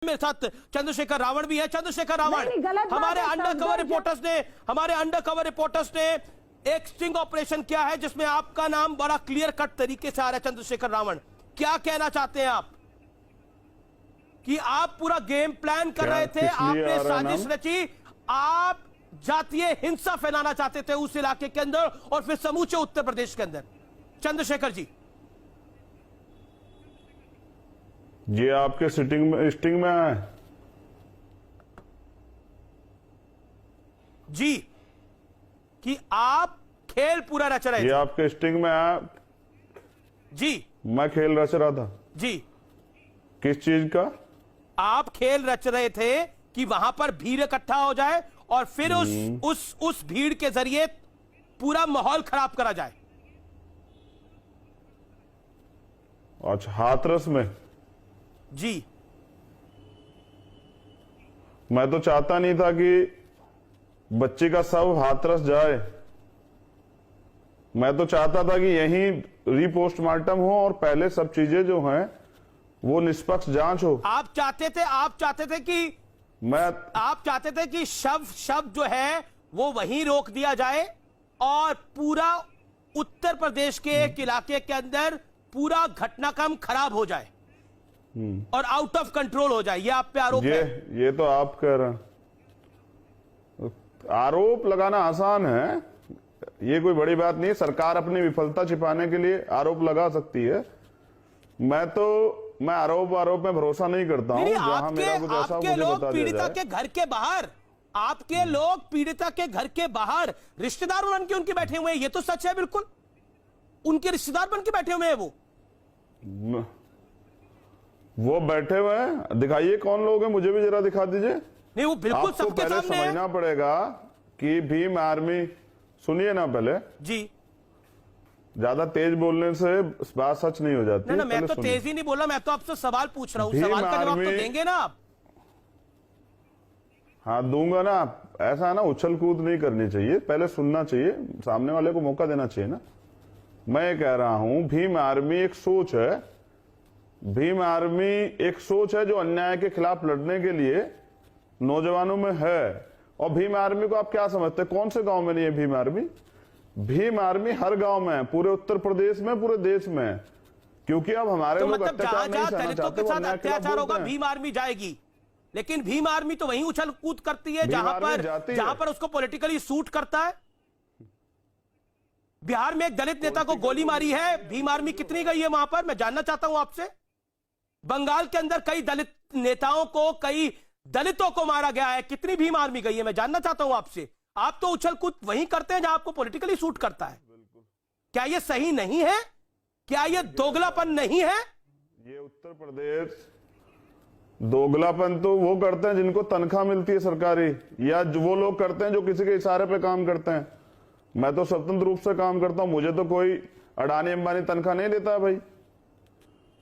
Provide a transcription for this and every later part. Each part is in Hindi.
मेरे साथ चंद्रशेखर रावण भी है। चंद्रशेखर रावण, हमारे अंडर कवर रिपोर्टर्स ने एक स्टिंग ऑपरेशन किया है जिसमें आपका नाम बड़ा क्लियर कट तरीके से आ रहा है। चंद्रशेखर रावण, क्या कहना चाहते हैं आप कि आप पूरा गेम प्लान कर रहे थे, आपने साजिश रची, आप जातीय हिंसा फैलाना चाहते थे उस इलाके के अंदर और फिर समूचे उत्तर प्रदेश के अंदर। चंद्रशेखर जी, ये आपके स्टिंग में है जी कि आप खेल पूरा रच रहे थे। ये आपके स्टिंग में है जी। मैं खेल रच रहा था जी, किस चीज का? आप खेल रच रहे थे कि वहां पर भीड़ इकट्ठा हो जाए और फिर उस भीड़ के जरिए पूरा माहौल खराब करा जाए। अच्छा, हाथरस में जी, मैं तो चाहता नहीं था कि बच्ची का शव हाथरस जाए। मैं तो चाहता था कि यहीं रीपोस्टमार्टम हो और पहले सब चीजें जो हैं वो निष्पक्ष जांच हो। आप चाहते थे कि शव जो है वो वहीं रोक दिया जाए और पूरा उत्तर प्रदेश के एक इलाके के अंदर पूरा घटनाक्रम खराब हो जाए और आउट ऑफ कंट्रोल हो जाए। ये आप पे आरोप है। ये तो आप कह रहे हैं। आरोप लगाना आसान है, ये कोई बड़ी बात नहीं। सरकार अपनी विफलता छिपाने के लिए आरोप लगा सकती है। मैं आरोप में भरोसा नहीं करता हूं। जहां मेरा कुछ ऐसा मुझे बता दिया पीड़िता जाए। के घर के बाहर, आपके लोग पीड़िता के घर के बाहर रिश्तेदार बन के उनके बैठे हुए हैं, ये तो सच है। बिल्कुल उनके रिश्तेदार बन के बैठे हुए हैं। वो बैठे हुए हैं, दिखाइए कौन लोग हैं, मुझे भी जरा दिखा दीजिए। नहीं, वो बिल्कुल सबके सामने है। समझना पड़ेगा कि भीम आर्मी, सुनिए ना पहले जी, ज्यादा तेज बोलने से बात सच नहीं हो जाती। ना मैं तो तेज ही नहीं बोला, मैं तो आपसे सवाल पूछ रहा हूँ। सवाल का जवाब तो देंगे ना आप? हाँ दूंगा ना। ऐसा है ना, उछल कूद नहीं करनी चाहिए, पहले सुनना चाहिए, सामने वाले को मौका देना चाहिए ना। मैं ये कह रहा हूं भीम आर्मी एक सोच है। भीम आर्मी एक सोच है जो अन्याय के खिलाफ लड़ने के लिए नौजवानों में है। और भीम आर्मी को आप क्या समझते हैं? कौन से गांव में नहीं है भीम आर्मी? भीम आर्मी हर गांव में है, पूरे उत्तर प्रदेश में, पूरे देश में है। क्योंकि अब हमारे लोग अत्याचार नहीं सहना चाहते, के साथ अत्याचार होगा भीम आर्मी जाएगी। लेकिन भीम आर्मी तो वहीं उछल कूद करती है जहां पर उसको पॉलिटिकली सूट करता है। बिहार में एक दलित नेता को गोली मारी है, भीम आर्मी कितनी गई है वहां पर? मैं जानना चाहता हूं आपसे। बंगाल के अंदर कई दलित नेताओं को, कई दलितों को मारा गया है, कितनी भीम आर्मी गई है? मैं जानना चाहता हूं आपसे। आप तो उछल कूद वहीं करते हैं जहां आपको पॉलिटिकली सूट करता है। क्या यह सही नहीं है? क्या यह दोगलापन नहीं है? ये उत्तर प्रदेश दोगलापन तो वो करते हैं जिनको तनख्वाह मिलती है सरकारी, या वो लोग करते हैं जो किसी के इशारे पे काम करते हैं। मैं तो स्वतंत्र रूप से काम करता हूं, मुझे तो कोई अडानी अंबानी तनख्वाह नहीं देता है भाई।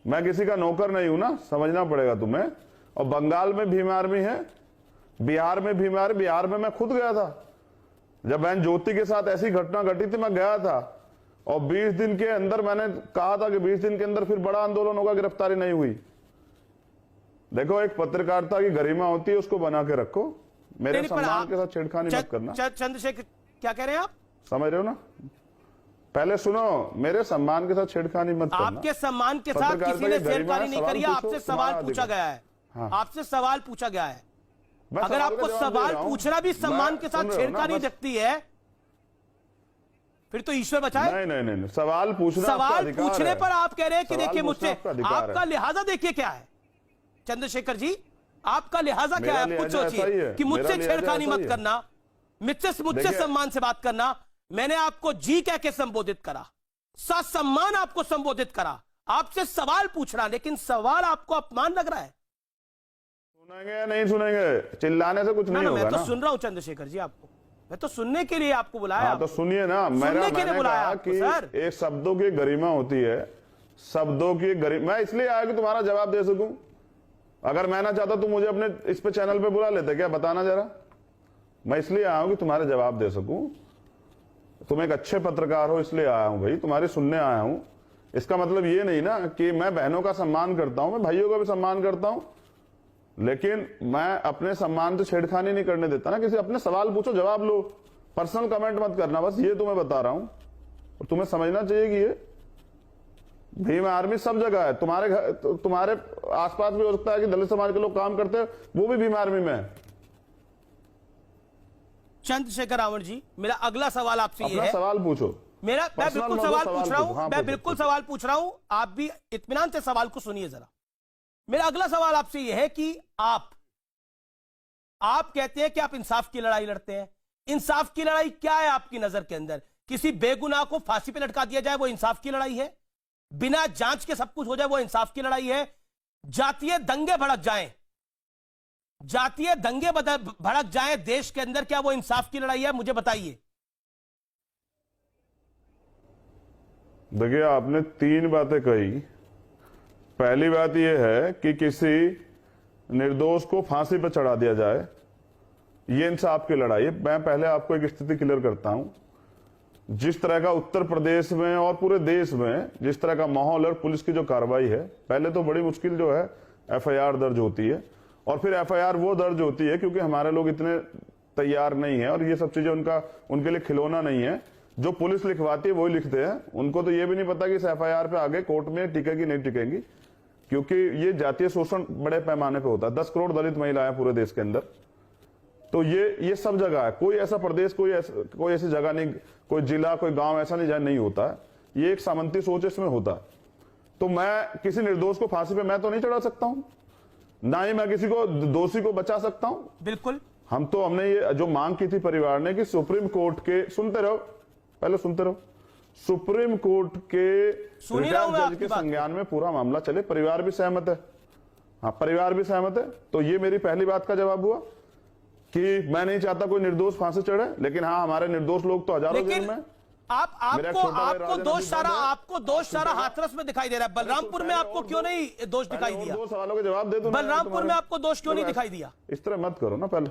मैं किसी का नौकर नहीं हूं ना, समझना पड़ेगा तुम्हें। और बंगाल में भीम आर्मी है, बिहार में भीम आर्मी। बिहार में मैं खुद गया था जब बहन ज्योति के साथ ऐसी घटना घटी थी, मैं गया था। और 20 दिन के अंदर मैंने कहा था कि 20 दिन के अंदर फिर बड़ा आंदोलन होगा, गिरफ्तारी नहीं हुई। देखो, एक पत्रकारिता की गरिमा होती है, उसको बना के रखो। मेरे सम्मान के साथ छेड़खानी मत करना। चंद्रशेखर, क्या कह रहे हैं आप? समझ रहे हो ना? पहले सुनो, मेरे सम्मान के साथ छेड़खानी मत करना। आपके सम्मान के साथ किसी ने छेड़खानी नहीं करी, आपसे सवाल पूछा गया है। आपसे सवाल पूछा गया है। अगर आपको सवाल पूछना भी सम्मान के साथ छेड़खानी दिखती है, फिर तो ईश्वर बचाए। नहीं, सवाल पूछना, सवाल पूछने पर आप कह रहे हैं कि देखिए मुझसे आपका लिहाजा देखिए क्या है। चंद्रशेखर जी, आपका लिहाजा क्या है? आप खुद सोचिए कि मुझसे छेड़खानी मत करना, मुझसे सम्मान से बात करना। मैंने आपको जी कह के संबोधित करा, ससम्मान आपको संबोधित करा, आपसे सवाल पूछना, लेकिन सवाल आपको अपमान लग रहा है। सुनेंगे या नहीं सुनेंगे? चिल्लाने से कुछ नहीं होगा। मैं तो सुन रहा हूं चंद्रशेखर जी, आपको मैं तो सुनने के लिए आपको बुलाया। हाँ, तो सुनिए ना, मैंने कहा कि एक शब्दों की गरिमा होती है, शब्दों की गरिमा। मैं इसलिए आया कि तुम्हारा जवाब दे सकूं। अगर मैं ना चाहता तो मुझे अपने इस पे चैनल पे बुला लेते क्या? बताना जरा। मैं इसलिए आया हूं कि तुम्हारे जवाब दे सकूं। तुम एक अच्छे पत्रकार हो, इसलिए आया हूं भाई, तुम्हारी सुनने आया हूं। इसका मतलब ये नहीं ना कि मैं बहनों का सम्मान करता हूं, मैं भाइयों का भी सम्मान करता हूं, लेकिन मैं अपने सम्मान से छेड़खानी नहीं करने देता ना। किसी अपने सवाल पूछो, जवाब लो, पर्सनल कमेंट मत करना। बस ये तुम्हें बता रहा हूं, और तुम्हें समझना चाहिए कि ये भीम आर्मी सब जगह है। तुम्हारे घर, तुम्हारे आसपास भी हो सकता है कि दलित समाज के लोग काम करते हैं, वो भी भीम आर्मी में है। चंद्रशेखर रावण जी, मेरा अगला सवाल आपसे ये है। सवाल पूछो। मैं बिल्कुल सवाल पूछ रहा हूं, मैं बिल्कुल सवाल पूछ रहा हूं, आप भी इत्मीनान से सवाल को सुनिए जरा। मेरा अगला सवाल आपसे यह है कि आप कहते हैं कि आप इंसाफ की लड़ाई लड़ते हैं। इंसाफ की लड़ाई क्या है आपकी नजर के अंदर? किसी बेगुनाह को फांसी पे लटका दिया जाए वो इंसाफ की लड़ाई है? बिना जांच के सब कुछ हो जाए वो इंसाफ की लड़ाई है? जातीय दंगे भड़क जाएं, जातीय दंगे भड़क जाएं देश के अंदर, क्या वो इंसाफ की लड़ाई है? मुझे बताइए। देखिए, आपने 3 बातें कही। पहली बात यह है कि किसी निर्दोष को फांसी पर चढ़ा दिया जाए, ये इंसाफ की लड़ाई है। मैं पहले आपको एक स्थिति क्लियर करता हूं। जिस तरह का उत्तर प्रदेश में और पूरे देश में जिस तरह का माहौल और पुलिस की जो कार्रवाई है, पहले तो बड़ी मुश्किल जो है एफआईआर दर्ज होती है, और फिर एफआईआर वो दर्ज होती है क्योंकि हमारे लोग इतने तैयार नहीं है, और ये सब चीजें उनके लिए खिलौना नहीं है। जो पुलिस लिखवाती है वही लिखते हैं। उनको तो ये भी नहीं पता कि इस एफआईआर पे आगे कोर्ट में टिकेगी नहीं टिकेगी, क्योंकि ये जातीय शोषण बड़े पैमाने पे होता है। 10 करोड़ दलित महिलाएं पूरे देश के अंदर, तो ये सब जगह है। कोई ऐसा प्रदेश, कोई ऐसी जगह नहीं, कोई जिला, कोई गांव ऐसा नहीं जहां नहीं होता है। ये एक सामंती सोच इसमें होता है। तो मैं किसी निर्दोष को फांसी पे मैं तो नहीं चढ़ा सकता हूं, ना ही मैं किसी को दोषी को बचा सकता हूं। बिल्कुल। हमने ये जो मांग की थी परिवार ने कि सुप्रीम कोर्ट के, सुनते रहो, पहले सुनते रहो, सुप्रीम कोर्ट के रिटायर्ड जज के संज्ञान में पूरा मामला चले। परिवार भी सहमत है। हाँ, परिवार भी सहमत है। तो ये मेरी पहली बात का जवाब हुआ कि मैं नहीं चाहता कोई निर्दोष फांसी चढ़े, लेकिन हाँ, हमारे निर्दोष लोग तो हजारों जेल में। आपको दोष सारा हाथरस में दिखाई दे रहा है। बलरामपुर में आपको क्यों नहीं दोष दिखाई दिया? 2 सवालों के जवाब दे दो। बलरामपुर में आपको दोष क्यों नहीं दिखाई दिया? इस तरह मत करो ना, पहले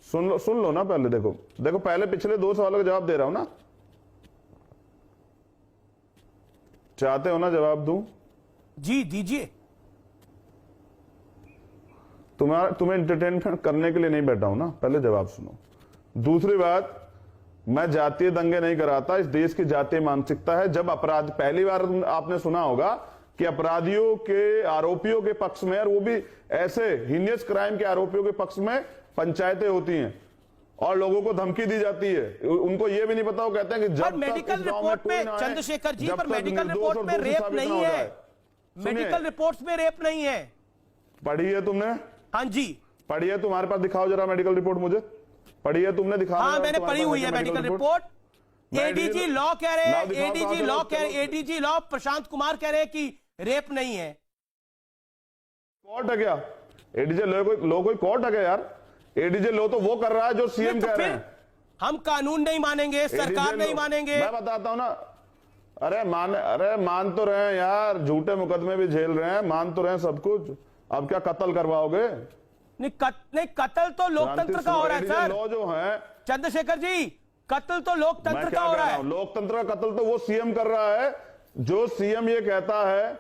सुन लो ना। पहले देखो पहले पिछले 2 सवालों के जवाब दे रहा हूं ना। चाहते हो ना जवाब दूं? जी दीजिए। तुम्हें एंटरटेनमेंट करने के लिए नहीं बैठा हूं ना, पहले जवाब सुनो। दूसरी बात, मैं जातीय दंगे नहीं कराता। इस देश की जातीय मानसिकता है। जब अपराध, पहली बार आपने सुना होगा कि अपराधियों के, आरोपियों के पक्ष में, और वो भी ऐसे हीनियस क्राइम के आरोपियों के पक्ष में पंचायतें होती हैं और लोगों को धमकी दी जाती है। उनको ये भी नहीं पता, वो कहते हैं कि जब मेडिकल रिपोर्ट में, चंद्रशेखर जी, पर मेडिकल रिपोर्ट में रेप नहीं है। मेडिकल रिपोर्ट्स में रेप नहीं है। पढ़ी है तुमने? हाँ जी पढ़ी है। तुम्हारे पास दिखाओ जरा मेडिकल रिपोर्ट मुझे। पढ़ी है तुमने? दिखा। हाँ, मैंने पढ़ी हुई है मेडिकल रिपोर्ट। एडीजी लॉ कह रहे हैं, एडीजी लॉ प्रशांत कुमार कह रहे हैं कि रेप नहीं है। कोर्ट है क्या? एडीजे लॉ कोई कोर्ट है क्या यार? एडीजे लॉ तो वो कर रहा है जो सीएम कह रहे हैं। हम कानून नहीं मानेंगे, सरकार नहीं मानेंगे। मैं बताता हूं ना। अरे मान तो रहे हैं यार, झूठे मुकदमे भी झेल रहे हैं, मान तो रहे हैं सब कुछ। अब क्या कत्ल करवाओगे? नहीं, कत्ल तो लोकतंत्र का हो रहा है सर। लॉ जो है चंद्रशेखर जी, कत्ल तो लोकतंत्र का हो रहा है। लोकतंत्र का कत्ल तो वो सीएम कर रहा है, जो सीएम ये कहता है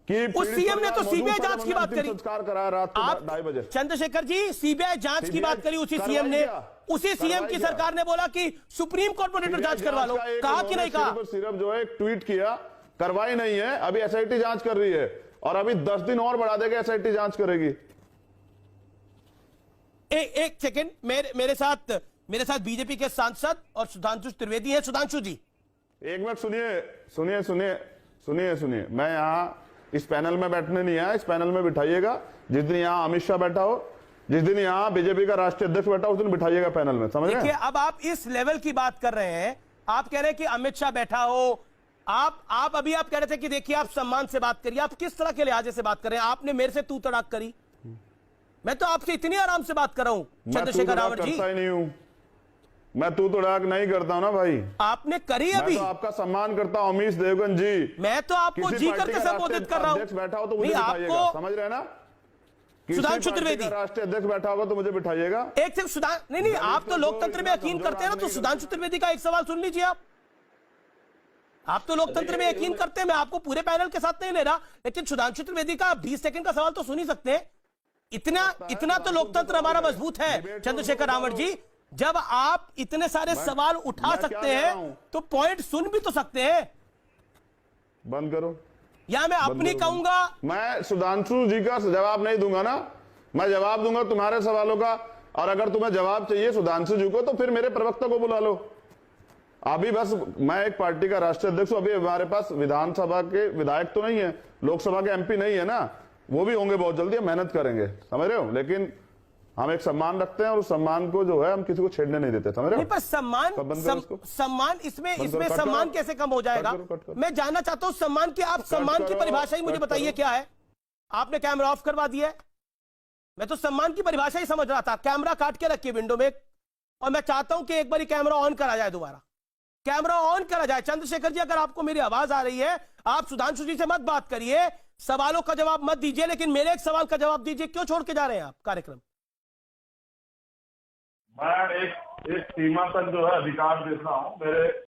कि उस सीएम ने तो सीबीआई जांच की बात करी। संस्कार कराया रात को 2:30 बजे। चंद्रशेखर जी, सीबीआई जांच की बात करी उसी सीएम ने। उसी सीएम की सरकार ने बोला कि सुप्रीम कोर्ट में जांच करवा लो। कहा कि नहीं कहा? सिर्फ जो है ट्वीट किया, करवाई नहीं है। अभी एसआईटी जांच कर रही है, और अभी 10 दिन और बढ़ा देगा, एसआईटी जांच करेगी। एक सेकंड, मेरे साथ बीजेपी के सांसद और सुधांशु त्रिवेदी हैं। सुधांशु जी, एक मिनट सुनिए। मैं यहां इस पैनल में बैठने नहीं आया। इस पैनल में बिठाइएगा जिस दिन यहां अमित शाह बैठा हो, जिस दिन यहां बीजेपी का राष्ट्रीय अध्यक्ष बैठा हो, उस दिन बिठाइएगा पैनल में। समझ रहे हैं? अब आप इस लेवल की बात कर रहे हैं। आप कह रहे हैं कि अमित शाह बैठा हो। आप कह रहे थे कि देखिए, आप सम्मान से बात करिए। आप किस तरह के लिहाजे से बात कर रहे हैं? आपने मेरे से तू तड़ाक करी। मैं तो आपसे इतनी आराम से बात कर रहा हूं चंद्रशेखर रावण जी। ही नहीं हूं मैं, तू तड़ाक नहीं करता हूं ना भाई। आपने करी अभी। मैं तो आपका सम्मान करता हूं अमीश देवगन जी। मैं तो आपको जी करके संबोधित कर रहा हूं। बैठा हो तो मुझे बिठाइएगा, समझ रहे हैं ना? सुधांशु त्रिवेदी राष्ट्रीय अध्यक्ष बैठा होगा तो मुझे बिठाइएगा। एक से नहीं, आप तो लोकतंत्र में यकीन करते हैं ना, तो सुधांशु त्रिवेदी का एक सवाल सुन लीजिए। आप तो लोकतंत्र में यकीन करते हैं। मैं आपको पूरे पैनल के साथ नहीं ले रहा, लेकिन सुधांशु त्रिवेदी का 20 सेकंड का सवाल तो सुन ही सकते हैं। इतना तो लोकतंत्र हमारा मजबूत है चंद्रशेखर रावण जी। जब आप इतने सारे सवाल उठा सकते हैं तो पॉइंट सुन भी तो सकते हैं। बंद करो। या मैं अपनी कहूंगा, मैं सुधांशु जी का जवाब नहीं दूंगा ना, मैं जवाब दूंगा तुम्हारे सवालों का। और अगर तुम्हें जवाब चाहिए सुधांशु जी को तो फिर मेरे प्रवक्ता को बुला लो। अभी बस मैं एक पार्टी का राष्ट्रीय अध्यक्ष हूं, अभी हमारे पास विधानसभा के विधायक तो नहीं है, लोकसभा के एमपी नहीं है ना, वो भी होंगे बहुत जल्दी, मेहनत करेंगे, समझ रहे हो। लेकिन हम एक सम्मान रखते हैं और उस सम्मान को जो है हम किसी को छेड़ने नहीं देते, समझ रहे हो। पर सम्मान इसमें सम्मान कैसे कम हो जाएगा? मैं जानना चाहता हूं सम्मान की, आप सम्मान की परिभाषा ही मुझे बताइए क्या है। आपने कैमरा ऑफ करवा दिया है, मैं तो सम्मान की परिभाषा ही समझ रहा था। कैमरा काट के रखिए विंडो में, और मैं चाहता हूं कि एक बार कैमरा ऑन करा जाए, दोबारा कैमरा ऑन करा जाए। चंद्रशेखर जी, अगर आपको मेरी आवाज आ रही है, आप सुधांशु जी से मत बात करिए, सवालों का जवाब मत दीजिए, लेकिन मेरे एक सवाल का जवाब दीजिए। क्यों छोड़ के जा रहे हैं आप कार्यक्रम? मैं एक सीमा तक जो है अधिकार देता हूं। मेरे